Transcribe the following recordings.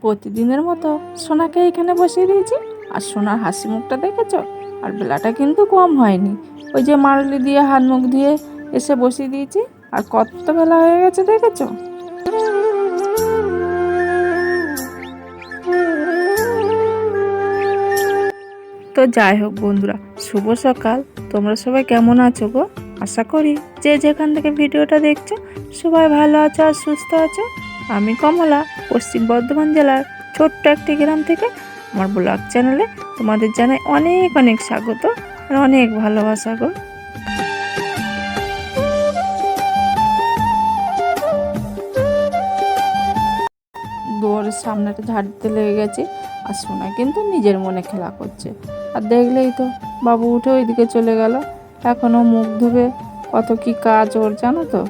প্রতিদিনের মতো সোনাকে এখানে বসিয়ে দিয়েছি। আর সোনার হাসি মুখটা দেখেছো? আর বেলাটা কিন্তু কম হয়নি। ওই যে মারুলি দিয়ে হাত মুখ দিয়ে এসে বসিয়ে দিয়েছি। আর কত বেলা হয়ে গেছে দেখেছো? তো যাই হোক বন্ধুরা, শুভ সকাল। তোমরা সবাই কেমন আছো গো? আশা করি যে যেখান থেকে ভিডিওটা দেখছো সবাই ভালো আছো আর সুস্থ আছো। আমি কমলা, পশ্চিম বর্ধমান জেলার ছোট্ট একটি গ্রাম থেকে আমার ব্লগ চ্যানেলে তোমাদের জানাই অনেক অনেক স্বাগত আর অনেক ভালোবাসা গো। দুয়ারের সামনেটা ঝাড় দিতে লেগে গেছে। আর সোনা কিন্তু নিজের মনে খেলা করছে। আর দেখলেই তো বাবু উঠে ওইদিকে চলে গেল। এখনও মুখ ধুবে, কত কি কাজ ওর, জানো তো।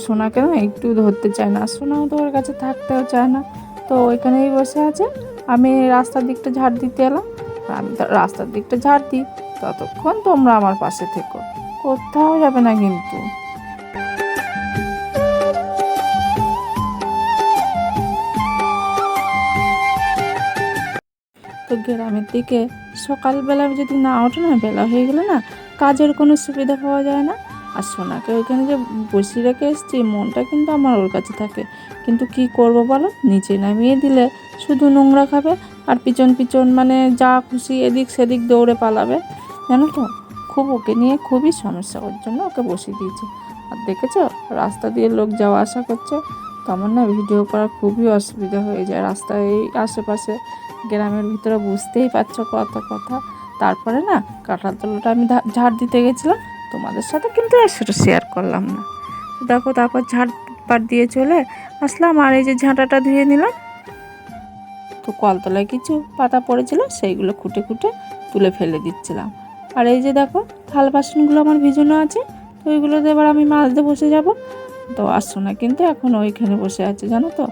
সোনাকে না একটু ধরতে চায় না, সোনাও তো ওর কাছে থাকতেও চায় না। তো ওইখানেই বসে আছে। আমি রাস্তার দিকটা ঝাড় দিতে এলাম। আর আমি তো রাস্তার দিকটা ঝাড় দিই, ততক্ষণ তোমরা আমার পাশে থেকো, কোথাও যাবে না কিন্তু। তো গ্রামের দিকে সকালবেলা যদি না ওঠে না, বেলা হয়ে গেলে না কাজের কোনো সুবিধা পাওয়া যায় না। আর সোনাকে ওইখানে যে বসিয়ে রেখে এসেছি, মনটা কিন্তু আমার ওর কাছে থাকে। কিন্তু কি করব বলো, নিচে নামিয়ে দিলে শুধু নোংরা খাবে আর পিছন পিছন মানে যা খুশি এদিক সেদিক দৌড়ে পালাবে, জানো তো। ওকে নিয়ে খুবই সমস্যা, ওর জন্য ওকে বসিয়ে দিয়েছি। আর দেখেছো রাস্তা দিয়ে লোক যাওয়া আসা করছে, তো আমার না ভিডিও করা খুবই অসুবিধা হয়ে যায় রাস্তায় এই আশেপাশে গ্রামের ভিতরে, বুঝতেই পারছো কত কথা। তারপরে না কাঁঠাল তলাটা আমি ঝাড় দিতে গেছিলাম, তোমাদের সাথে কিন্তু সেটা শেয়ার করলাম না। দেখো তারপর ঝাড় পাট দিয়ে চলে আসলাম আর এই যে ঝাঁটাটা ধুয়ে নিলাম। তো কলতলায় কিছু পাতা পড়েছিল, সেইগুলো খুঁটে খুঁটে তুলে ফেলে দিচ্ছিলাম। আর এই যে দেখো থাল বাসনগুলো আমার ভিজানো আছে, তো ওইগুলোতে এবার আমি মাজতে বসে যাব। তো আসছো না কিন্তু এখন ওইখানে বসে আছে, জানো তো।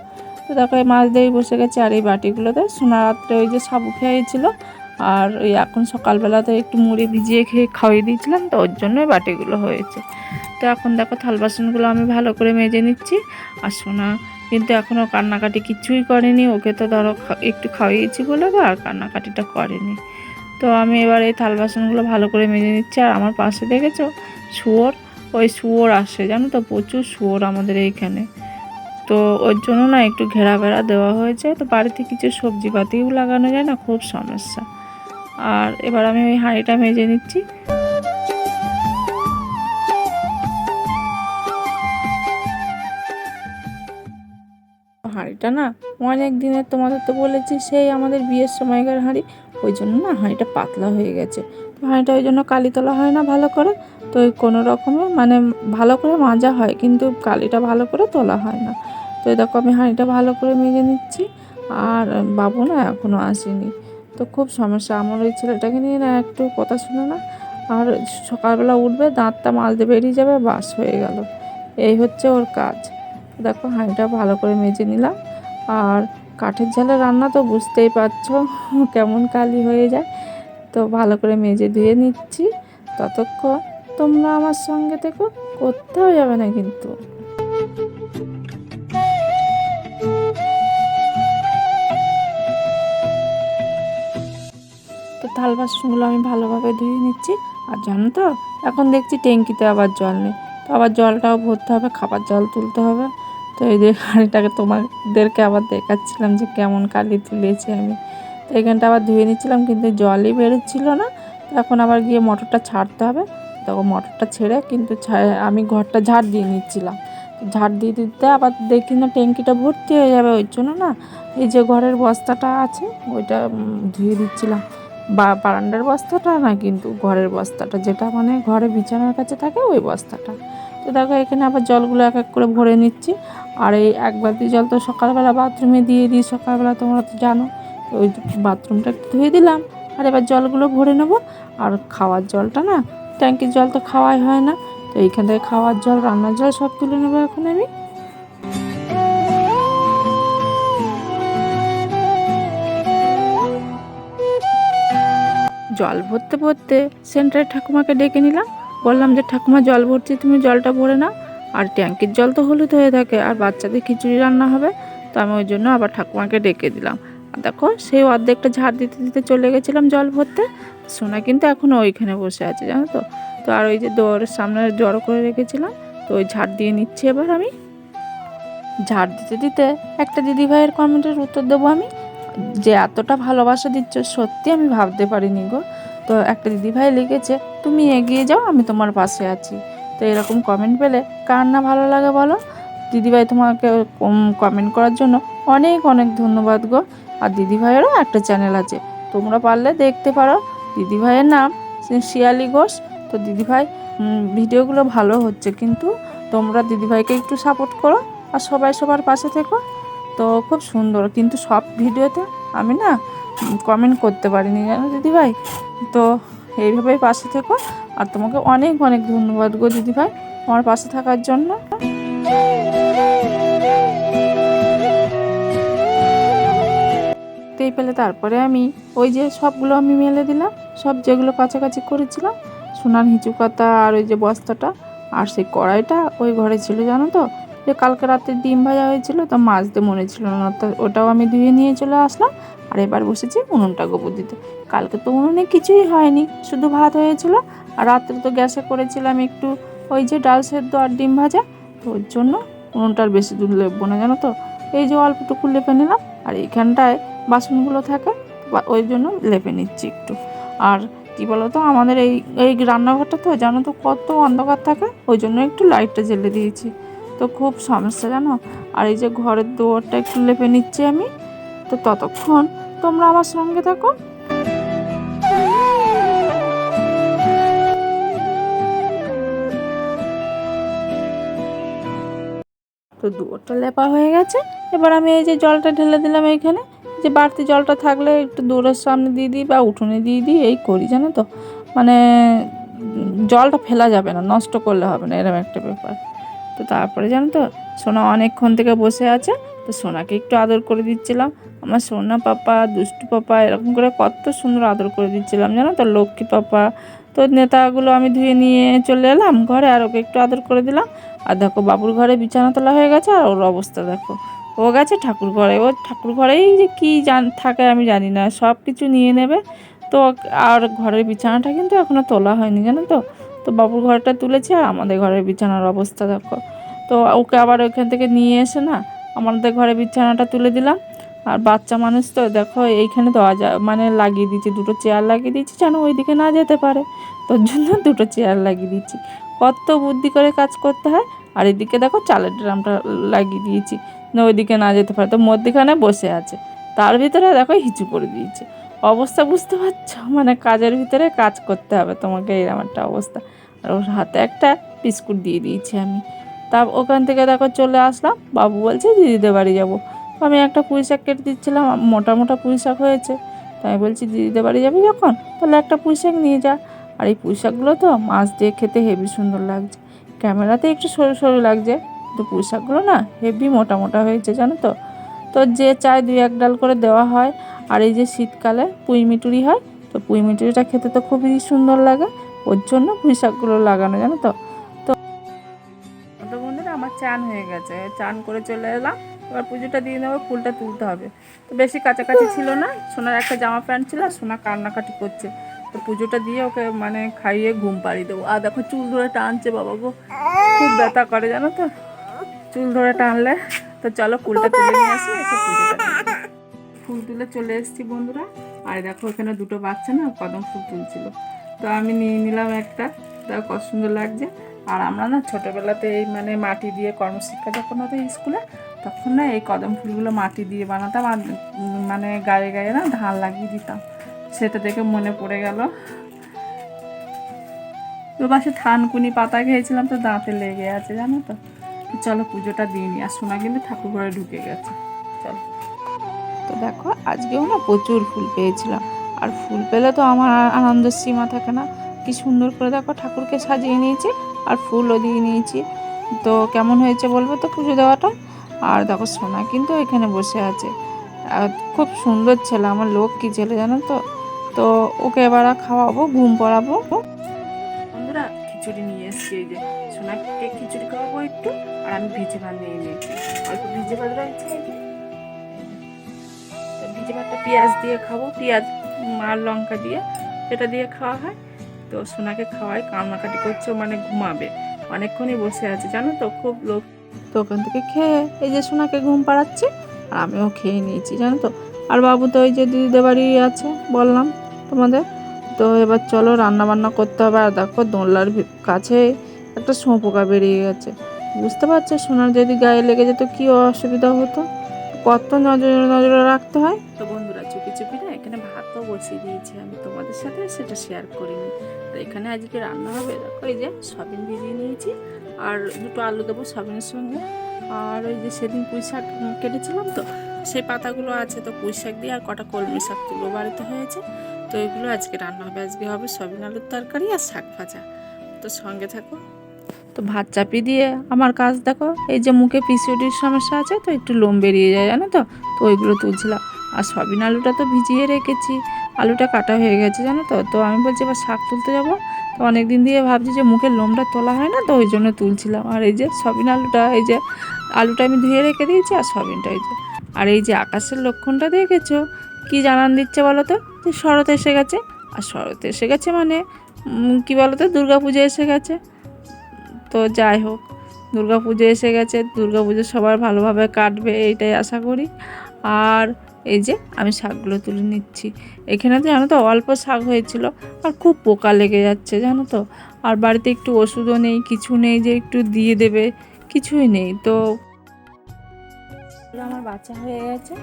তো দেখো এই মাছ দিয়েই বসে গেছে। আর এই বাটিগুলোতে সোনা রাত্রে ওই যে সাবু খেয়েছিল, আর ওই এখন সকালবেলাতে একটু মুড়ি ভিজিয়ে খেয়ে খাওয়িয়ে দিয়েছিলাম, তো ওর জন্যই বাটিগুলো হয়েছে। তো এখন দেখো থাল বাসনগুলো আমি ভালো করে মেজে নিচ্ছি। আর সোনা কিন্তু এখনও কান্নাকাটি কিছুই করেনি। ওকে তো ধরো একটু খাওয়িয়েছি বলে তো আর কান্নাকাটিটা করেনি। তো আমি এবার এই থাল বাসনগুলো ভালো করে মেজে নিচ্ছি। আর আমার পাশে দেখেছো শুয়োর, ওই শুয়োর আসে, জানো তো, প্রচুর শুয়োর আমাদের এইখানে। তো ওর জন্য না একটু ঘেরা বেড়া দেওয়া হয়েছে। তো বাড়িতে কিছু সবজি পাতিও লাগানো যায় না, খুব সমস্যা। আর এবার আমি ওই হাঁড়িটা মেজে নিচ্ছি। হাঁড়িটা না অনেক দিনের, তোমাদের তো বলেছি সেই আমাদের বিয়ের সময়কার হাঁড়ি, ওই জন্য না হাঁড়িটা পাতলা হয়ে গেছে। তো হাঁড়িটা ওই জন্য কালি তোলা হয় না ভালো করে। তো ওই কোনো রকমে মানে ভালো করে মাজা হয়, কিন্তু কালিটা ভালো করে তোলা হয় না। তো দেখো আমি হাঁড়িটা ভালো করে মেজে নিচ্ছি। আর বাবু না এখনও আসেনি, তো খুব সমস্যা আমার ওই ছেলেটাকে নিয়ে না, একটু কথা শুনে না। আর সকালবেলা উঠবে, দাঁতটা মাজতে বেরিয়ে যাবে, বাস হয়ে গেল। এই হচ্ছে ওর কাজ। দেখো হাঁড়িটা ভালো করে মেজে নিলাম। আর কাঠের জালে রান্না তো বুঝতেই পারছো কেমন কালি হয়ে যায়। তো ভালো করে মেজে ধুয়ে নিচ্ছি। ততক্ষণ তোমরা আমার সঙ্গে থেকো, কোথাও যাবে না কিন্তু। তো থাল বাসনগুলো আমি ভালোভাবে ধুয়ে নিচ্ছি। আর জানো তো এখন দেখছি ট্যাঙ্কিতে আবার জল নেই, তো আবার জলটাও ভরতে হবে, খাবার জল তুলতে হবে। তো এই যে হাঁড়িটাকে তোমাদেরকে আবার দেখাচ্ছিলাম যে কেমন কালি তুলেছি আমি। তো এখানটা আবার ধুয়ে নিচ্ছিলাম, কিন্তু জলই বেরোচ্ছিল না। তো এখন আবার গিয়ে মোটরটা ছাড়তে হবে। তখন মোটরটা ছেড়ে কিন্তু আমি ঘরটা ঝাড় দিয়ে নিচ্ছিলাম। ঝাড় দিয়ে দিতে আবার দেখি না ট্যাঙ্কিটা ভর্তি হয়ে যাবে, ওই জন্য না এই যে ঘরের বস্তাটা আছে ওইটা ধুয়ে দিচ্ছিলাম। বা বারান্দার বস্তাটা না, কিন্তু ঘরের বস্তাটা, যেটা মানে ঘরে বিছানার কাছে থাকে ওই বস্তাটা। তো দেখো এখানে আবার জলগুলো এক এক করে ভরে নিচ্ছি। আর এই এক বালতি জল তো সকালবেলা বাথরুমে দিয়ে দিই, সকালবেলা তোমরা তো জানো। তো ওই বাথরুমটা একটু ধুয়ে দিলাম। আর এবার জলগুলো ভরে নেবো। আর খাওয়ার জলটা না, ট্যাঙ্কির জল তো খাওয়াই হয় না, তো এইখান থেকে খাওয়ার জল, রান্নার জল সব তুলে নেবো এখন আমি। জল ভরতে ভরতে সেন্টারের ঠাকুমাকে ডেকে নিলাম। বললাম যে ঠাকুমা জল ভরছি, তুমি জলটা ভরে নাও। আর ট্যাঙ্কির জল তো হলুদ হয়ে থাকে, আর বাচ্চাদের খিচুড়ি রান্না হবে, তো আমি ওই জন্য আবার ঠাকুমাকে ডেকে দিলাম। আর দেখো সেই অর্ধেকটা ঝাড় দিতে দিতে চলে গেছিলাম জল ভরতে। সোনা কিন্তু এখনও ওইখানে বসে আছে জানো তো। তো আর ওই যে দোয়ারের সামনে জড়ো করে রেখেছিলাম, তো ওই ঝাড় দিয়ে নিচ্ছি এবার আমি। ঝাড় দিতে দিতে একটা দিদিভাইয়ের কমেন্টের উত্তর দেবো আমি, যে এতটা ভালোবাসা দিচ্ছ সত্যি আমি ভাবতে পারিনি গো। তো একটা দিদিভাই লিখেছে, তুমি এগিয়ে যাও আমি তোমার পাশে আছি। তো এরকম কমেন্ট পেলে কার না ভালো লাগে বলো। দিদিভাই তোমাকে কমেন্ট করার জন্য অনেক অনেক ধন্যবাদ গো। আর দিদিভাইয়েরও একটা চ্যানেল আছে, তোমরা পারলে দেখতে পারো। দিদিভাইয়ের নাম শিয়ালি ঘোষ। তো দিদিভাই ভিডিওগুলো ভালো হচ্ছে, কিন্তু তোমরা দিদিভাইকে একটু সাপোর্ট করো আর সবাই সবার পাশে থেকো। তো খুব সুন্দর, কিন্তু সব ভিডিওতে আমি না কমেন্ট করতে পারিনি জানো দিদিভাই। তো এইভাবেই পাশে থেকো। আর তোমাকে অনেক অনেক ধন্যবাদ গো দিদিভাই আমার পাশে থাকার জন্য। এই পেলে তারপরে আমি ওই যে সবগুলো আমি মেলে দিলাম, সব যেগুলো কাছাকাছি করেছিলাম, সোনার হিঁচু কাতা আর ওই যে বস্তাটা আর সেই কড়াইটা ওই ঘরে ছিল জানো তো। যে কালকে রাতে ডিম ভাজা হয়েছিল, তো মাজতে মনে ছিল না, তো ওটাও আমি ধুয়ে নিয়ে চলে আসলাম। আর এবার বসেছি উনুনটা গোবর দিতে। কালকে তো উনুনে কিছুই হয়নি, শুধু ভাত হয়েছিল। আর রাত্রে তো গ্যাসে করেছিলাম একটু ওই যে ডাল সেদ্ধ আর ডিম ভাজা, তো ওর জন্য উনুনটার বেশি দূর লেপবো না জানো তো। এই যে অল্পটুকু লেপে নিলাম, আর এইখানটায় বাসনগুলো থাকে ওই জন্য লেপে নিচ্ছি একটু। আর কী বলো তো, আমাদের এই এই রান্নাঘরটা তো জানো তো কত অন্ধকার থাকে, ওই জন্য একটু লাইটটা জ্বেলে দিয়েছি। তো খুব সমস্যা জানো। আর এই যে ঘরের দুয়ারটা একটু লেপে নিচ্ছি আমি। তো ততক্ষণ তোমরা আমার সঙ্গে থাকো। তো দুয়ারটা লেপা হয়ে গেছে। এবার আমি এই যে জলটা ঢেলে দিলাম এইখানে। যে বাড়তি জলটা থাকলে একটু দূরের সামনে দিয়ে দিই বা উঠোনে দিয়ে দিই, এই করি জানো তো। মানে জলটা ফেলা যাবে না, নষ্ট করলে হবে না, এরকম একটা ব্যাপার। তো তারপরে জানো তো সোনা অনেকক্ষণ থেকে বসে আছে, তো সোনাকে একটু আদর করে দিচ্ছিলাম। আমার সোনা পাপা, দুষ্টু পাপা, এরকম করে কত সুন্দর আদর করে দিচ্ছিলাম জানো তো, লক্ষ্মী পাপা। তো নেতাগুলো আমি ধুয়ে নিয়ে চলে এলাম ঘরে, আর ওকে একটু আদর করে দিলাম। আর দেখো বাবুর ঘরে বিছানা তোলা হয়ে গেছে, আর ওর অবস্থা দেখো। ও গেছে ঠাকুর ঘরে, ও ঠাকুর ঘরেই যে কী থাকে আমি জানি না, সব কিছু নিয়ে নেবে। তো আর ঘরের বিছানাটা কিন্তু এখনও তোলা হয়নি জানো তো। তো বাবুর ঘরটা তুলেছে, আর আমাদের ঘরের বিছানার অবস্থা দেখো। তো ওকে আবার ওইখান থেকে নিয়ে এসে না আমাদের ঘরে বিছানাটা তুলে দিলাম। আর বাচ্চা মানুষ তো দেখো এইখানে দরজা মানে লাগিয়ে দিয়েছি, দুটো চেয়ার লাগিয়ে দিয়েছি যেন ওইদিকে না যেতে পারে। তোর জন্য দুটো চেয়ার লাগিয়ে দিচ্ছি, কত বুদ্ধি করে কাজ করতে হয়। আর এদিকে দেখো চালের ড্রামটা লাগিয়ে দিয়েছি না ওইদিকে না যেতে পারে, তো মধ্যখানে বসে আছে। তার ভিতরে দেখো হিচু করে দিয়েছে। অবস্থা বুঝতে পারছো, মানে কাজের ভিতরে কাজ করতে হবে তোমাকে, এরকম একটা অবস্থা। আর ওর হাতে একটা বিস্কুট দিয়ে দিয়েছি আমি। তা ওখান থেকে দেখো চলে আসলাম, বাবু বলছে দিদিদের বাড়ি যাবো। তো আমি একটা পুঁই শাক কেটে দিচ্ছিলাম, মোটা মোটা পুঁই শাক হয়েছে। তাই আমি বলছি দিদিদের বাড়ি যাবি যখন, তাহলে একটা পুঁই শাক নিয়ে যা। আর এই পুঁই শাকগুলো তো মাছ দিয়ে খেতে হেভি সুন্দর লাগছে, ক্যামেরাতে একটু সরু সরু লাগছে, তো পুঁই শাকগুলো না হেভি মোটা মোটা হয়েছে জানো তো। তো যে চায় 2-1 ডাল করে দেওয়া হয়। আর এই যে শীতকালে পুঁই মিটুরি হয়, তো পুঁই মিটুরিটা খেতে তো খুবই সুন্দর লাগে, ওর জন্য পুঁই শাকগুলো লাগানো জানো তো। তো বন্ধুরা আমার চান হয়ে গেছে, চান করে চলে এলাম। এবার পুজোটা দিয়ে নেবো, ফুলটা তুলতে হবে। তো বেশি কাছাকাছি ছিল না, সোনার একটা জামা প্যান্ট ছিল, সোনা কান্নাকাটি করছে। তো পুজোটা দিয়ে ওকে মানে খাইয়ে ঘুম পাড়িয়ে দেবো। আর দেখো চুল ধরে টানছে বাবা গো, খুব ব্যথা করে জানো তো চুল ধরে টানলে। তো চলো ফুলটা তুলে নিয়ে আসি, এসে পুজোটা দিয়ে ফুল তুলে চলে এসেছি বন্ধুরা। আর দেখো এখানে দুটো বাচ্চা না কদম ফুল তুলছিল, তো আমি নিয়ে নিলাম একটা। দেখো কত সুন্দর লাগছে। আর আমরা না ছোটোবেলাতে এই মানে মাটি দিয়ে কর্মশিক্ষা যখন হতো স্কুলে, তখন না এই কদম ফুলগুলো মাটি দিয়ে বানাতাম, আর মানে গায়ে গায়ে না ধান লাগিয়ে দিতাম। সেটা দেখে মনে পড়ে গেল। তো পাশে থানকুনি পাতা খেয়েছিলাম, তো দাঁতে লেগে আছে জানো তো। চলো পুজোটা দিয়ে নিই। আর সোনা কিন্তু ঠাকুর ঘরে ঢুকে গেছে, চলো। তো দেখো আজকেও না প্রচুর ফুল পেয়েছিলাম। আর ফুল পেলে তো আমার আনন্দের সীমা থাকে না। কি সুন্দর করে দেখো ঠাকুরকে সাজিয়ে নিয়েছি, আর ফুলও দিয়ে নিয়েছি। তো কেমন হয়েছে বলবো তো পুজো দেওয়াটা। আর দেখো সোনা কিন্তু এখানে বসে আছে, আর খুব সুন্দর ছেলে, আমার লক্ষ্মী ছেলে জানো তো। তো ওকে এবার খাওয়াবো, ঘুম পড়াবো। বন্ধুরা খিচুড়ি নিয়ে এসছি, এই যে সোনাকে খিচুড়ি খাওয়াবো একটু। আর আমি ভিজে ভাত নিয়ে নিয়েছি, অল্প ভিজে ভাত রয়েছে যে একটা পেঁয়াজ দিয়ে খাবো, পেঁয়াজ আর লঙ্কা দিয়ে, এটা দিয়ে খাওয়া হয়। তো সোনাকে খাওয়াই, কান্নাকাটি করছে, মানে ঘুমাবে, অনেকক্ষণই বসে আছে জানো তো, খুব লোক। তো ওখান থেকে খেয়ে এই যে সোনাকে ঘুম পাড়াচ্ছি, আর আমিও খেয়ে নিয়েছি জানো তো। আর বাবু তো ওই যে দিদিদের বাড়ি আছে বললাম তোমাদের। তো এবার চলো রান্না বান্না করতে হবে। আর দেখো দোলনার কাছে একটা শুঁয়োপোকা বেরিয়ে গেছে, বুঝতে পারছো? সোনার যদি গায়ে লেগে যেত কী অসুবিধা হতো, কত নজরে নজরে রাখতে হয়। তো বন্ধুরা চুপি চুপি না এখানে ভাতও বসিয়ে দিয়েছি আমি, তোমাদের সাথে সেটা শেয়ার করিনি। আর এখানে আজকে রান্না হবে, দেখো এই যে সয়াবিন ভিজিয়ে নিয়েছি, আর দুটো আলু দেবো সয়াবিনের সঙ্গে। আর ওই যে সেদিন পুঁই শাক কেটেছিলাম, তো সেই পাতাগুলো আছে, তো পুঁই শাক দিয়ে আর কটা কলমি শাক তুলো বাড়িতে হয়েছে, তো এগুলো আজকে রান্না হবে। আজকে হবে সয়াবিন আলুর তরকারি আর শাক ভাজা। তো সঙ্গে থাকো। তো ভাত চাপিয়ে দিয়ে আমার কাজ দেখো, এই যে মুখে পিসিওডির সমস্যা আছে, তো একটু লোম বেরিয়ে যায় জানো তো, তো ওইগুলো তুলছিলাম। আর সয়াবিন আলুটা তো ভিজিয়ে রেখেছি, আলুটা কাটা হয়ে গেছে জানো তো। তো আমি বলছি এবার শাক তুলতে যাবো, তো অনেক দিন দিয়ে ভাবছি যে মুখের লোমটা তোলা হয় না, তো ওই জন্য তুলছিলাম। আর এই যে সয়াবিন আলুটা, এই যে আলুটা আমি ধুয়ে রেখে দিয়েছি, আর সয়াবিনটা এই যে। আর এই যে আকাশের লক্ষণটা দেখেছো, কি জানান দিচ্ছে বলো তো, যে শরৎ এসে গেছে। আর শরৎ এসে গেছে মানে কী বলো তো, দুর্গা পুজো এসে গেছে। তো যাই হোক, দুর্গা পুজো এসে গেছে, দুর্গা পুজো সবার ভালোভাবে কাটবে এইটাই আশা করি। আর এই যে আমি শাকগুলো তুলে নিচ্ছি। এখানে তো জানো তো অল্প শাক হয়েছিল, আর খুব পোকা লেগে যাচ্ছে জানো তো। আর বাড়িতে একটু ওষুধও নেই, কিছু নেই যে একটু দিয়ে দেবে, কিছুই নেই। তো আমার বাচ্চা হয়ে গেছে,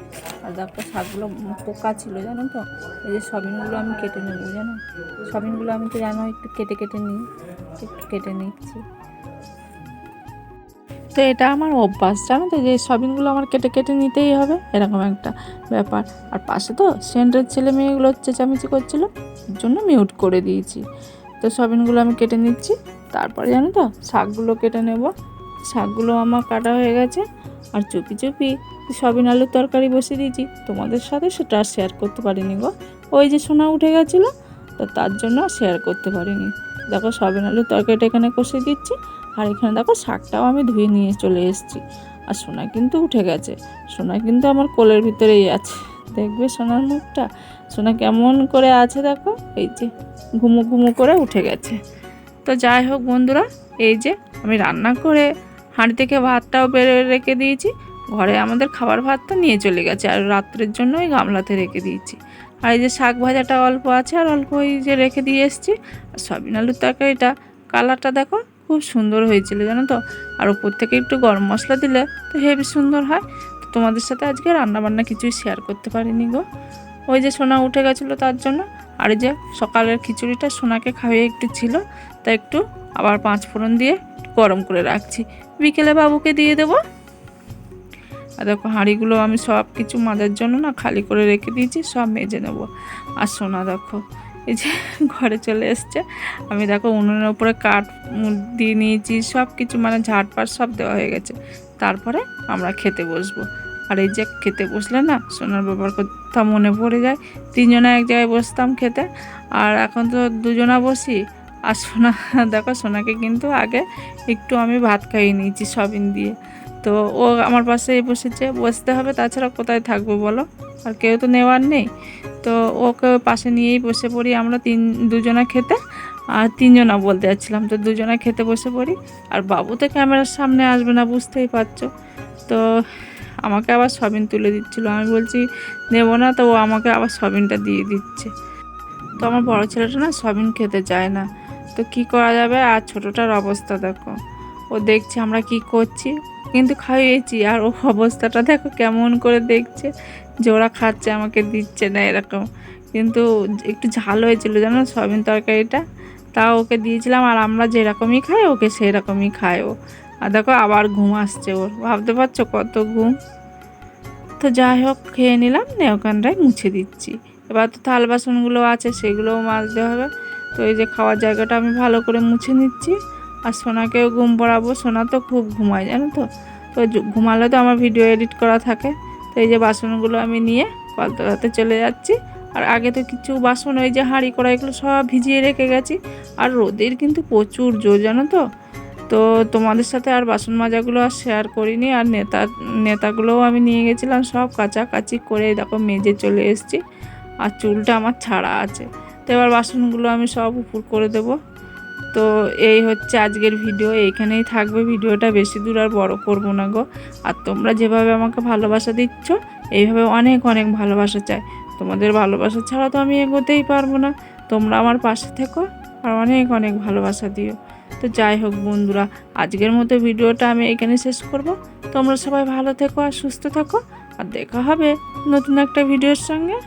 আর দেখো শাকগুলো পোকা ছিল জানো তো। এই যে সয়াবিনগুলো আমি কেটে নেবো জানো, সয়াবিনগুলো আমি তো জানো একটু কেটে কেটে নিই, একটু কেটে নিচ্ছি। তো এটা আমার অভ্যাস জানো তো, যে সয়াবিনগুলো আমার কেটে কেটে নিতেই হবে, এরকম একটা ব্যাপার। আর পাশে তো সেন্টারের ছেলে মেয়েগুলো চেঁচামেচি করছিলো, এর জন্য মিউট করে দিয়েছি। তো সয়াবিনগুলো আমি কেটে নিচ্ছি, তারপরে জানো তো শাকগুলো কেটে নেব। শাকগুলো আমার কাটা হয়ে গেছে, আর চুপি চুপি সয়াবিন আলুর তরকারি বসিয়ে দিয়েছি। তোমাদের সাথে সেটা আর শেয়ার করতে পারিনি গো, ওই যে সোনা উঠে গেছিলো, তো তার জন্য শেয়ার করতে পারিনি। দেখো সয়াবিন আলুর তরকারিটা এখানে কষিয়ে দিচ্ছি, আর এখানে দেখো শাকটাও আমি ধুয়ে নিয়ে চলে এসেছি। আর সোনা কিন্তু উঠে গেছে, সোনা কিন্তু আমার কোলের ভিতরেই আছে। দেখবে সোনার মুখটা, সোনা কেমন করে আছে দেখো, এই যে ঘুমু ঘুমু করে উঠে গেছে। তো যাই হোক বন্ধুরা, এই যে আমি রান্না করে হাঁড়ি থেকে ভাতটাও বেড়ে রেখে দিয়েছি। ঘরে আমাদের খাবার ভাতটা নিয়ে চলে গেছে, আর রাত্রের জন্য ওই গামলাতে রেখে দিয়েছি। আর এই যে শাক ভাজাটা অল্প আছে, আর অল্প ওই যে রেখে দিয়ে এসেছি। আর সয়াবিন আলুর তরকারিটা কালারটা দেখো খুব সুন্দর হয়েছিল জানো তো। আর ওপর থেকে একটু গরম মশলা দিলে তো হেবি সুন্দর হয়। তো তোমাদের সাথে আজকে রান্নাবান্না কিছুই শেয়ার করতে পারিনি গো, ওই যে সোনা উঠে গেছিলো তার জন্য। আর এই যে সকালের খিচুড়িটা সোনাকে খাইয়ে একটু ছিল, তা একটু আবার 5 ফোড়ন দিয়ে গরম করে রাখছি, বিকেলে বাবুকে দিয়ে দেবো। আর দেখো হাঁড়িগুলো আমি সব কিছু মাজার জন্য না খালি করে রেখে দিয়েছি, সব মেজে নেব। আর সোনা দেখো এই যে ঘরে চলে এসছে। আমি দেখো উনুনের উপরে কাঠ দিয়ে নিয়েছি, সব কিছু মানে ঝাড়পাট সব দেওয়া হয়ে গেছে। তারপরে আমরা খেতে বসবো। আর এই যে খেতে বসলে না সোনার বাবার কথা মনে পড়ে যায়, 3 জনা এক জায়গায় বসতাম খেতে, আর এখন তো 2 জনা বসি। আর সোনা দেখো, সোনাকে কিন্তু আগে একটু আমি ভাত খাইয়ে নিয়েছি সয়াবিন দিয়ে। তো ও আমার পাশেই বসেছে, বসতে হবে, তাছাড়া কোথায় থাকবো বলো, আর কেউ তো নেওয়ার নেই। তো ওকে পাশে নিয়েই বসে পড়ি আমরা 2 জনা খেতে। আর 3 জনা বলতে যাচ্ছিলাম, তো 2 জনা খেতে বসে পড়ি। আর বাবু তো ক্যামেরার সামনে আসবে না, বুঝতেই পারছো। তো আমাকে আবার সয়াবিন তুলে দিচ্ছিলো, আমি বলছি নেবো না, তো ও আমাকে আবার সয়াবিনটা দিয়ে দিচ্ছে। তো আমার বড় ছেলেটা না সয়াবিন খেতে চায় না, তো কি করা যাবে। আর ছোটোটার অবস্থা দেখো, ও দেখছে আমরা কি করছি, কিন্তু খাইয়েছি, আর ও অবস্থাটা দেখো কেমন করে দেখছে, যে ওরা খাচ্ছে আমাকে দিচ্ছে না এরকম। কিন্তু একটু ঝাল হয়েছিল জানো সয়াবিন তরকারিটা, তাও ওকে দিয়েছিলাম। আর আমরা যেরকমই খাই ওকে সেই রকমই খায় ও। আর দেখো আবার ঘুম আসছে ওর, ভাবতে পারছো কত ঘুম। তো যাই হোক খেয়ে নিলাম, ওখানটায় মুছে দিচ্ছি। এবার তো থাল বাসনগুলো আছে সেগুলোও মাজতে হবে। তো এই যে খাওয়ার জায়গাটা আমি ভালো করে মুছে নিচ্ছি। আর সোনাকেও ঘুম পড়াবো, সোনা তো খুব ঘুমায় জানো তো। তো ঘুমালে তো আমার ভিডিও এডিট করা থাকে। তো এই যে বাসনগুলো আমি নিয়ে কলতলাতে চলে যাচ্ছি। আর আগে তো কিছু বাসন ওই যে হাঁড়ি কড়াইগুলো সব ভিজিয়ে রেখে গেছি। আর রোদের কিন্তু প্রচুর জোর জানো তো। তো তোমাদের সাথে আর বাসন মাজাগুলো আর শেয়ার করিনি। আর নেতাগুলোও আমি নিয়ে গেছিলাম, সব কাচাকাচি করে দেখো মেজে চলে এসেছি। আর চুলটা আমার ছাড়া আছে, তো এবার বাসনগুলো আমি সব উপর করে দেব। তো এই হচ্ছে আজকের ভিডিও, এইখানেই থাকবে ভিডিওটা, বেশি দূর আর বড় করব না গো। আর তোমরা যেভাবে আমাকে ভালোবাসা দিচ্ছ, এইভাবে অনেক অনেক ভালোবাসা চাই। তোমাদের ভালোবাসা ছাড়া তো আমি এগোতেই পারবো না। তোমরা আমার পাশে থেকো আর অনেক অনেক ভালোবাসা দিও। তো যাই হোক বন্ধুরা, আজকের মতো ভিডিওটা আমি এখানে শেষ করব। তোমরা সবাই ভালো থেকো আর সুস্থ থাকো, আর দেখা হবে নতুন একটা ভিডিওর সঙ্গে।